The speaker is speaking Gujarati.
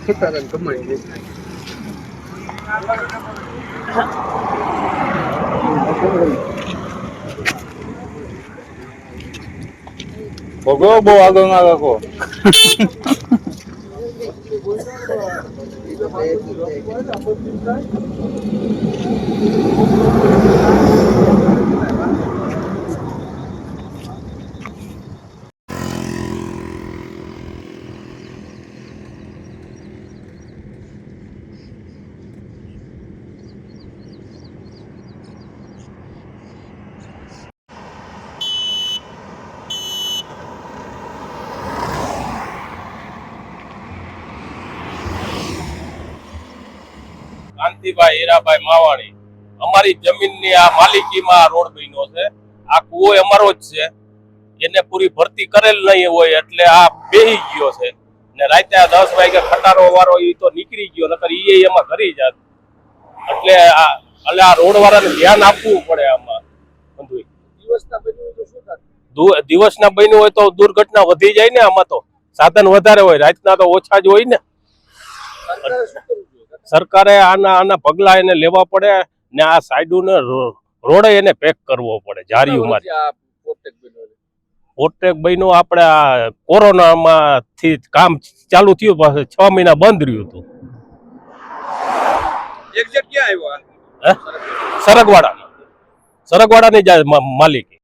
ખટારા કમાઈ દેખાય. ભોગવો બહુ આગળ ના રાખો. કાંતિભાઈ હીરાભાઈ માવાણી અમારી જમીનની આ માલિકીમાં આ રોડ બન્યો છે. આ કુવો અમારો જ છે. એને પૂરી ભરતી કરેલ નહીં હોય એટલે આ બેહી ગયો છે ને રાતે 10 વાગે ખટારો વાળો એ તો નીકળી ગયો, નકર એ એમાં ઘરી જાત. એટલે આ રોડ વાળાને ધ્યાન આપવું પડે આમાં. દિવસના બન્યું હોય તો દુર્ઘટના વધી જાય ને. આમાં તો સાધન વધારે હોય, રાતના તો ઓછા જ હોય ને. સરકારે આના પગલા એને લેવા પડે ને આ સાઈડને રોડે એને પેક કરવો પડે. જારીઓમાં પોર્ટેક બન્યો આપણે આ કોરોનામાંથી કામ ચાલુ થયું, પાછું 6 મહિના બંધ રહ્યું હતું. સરગવાડાની માલિકી.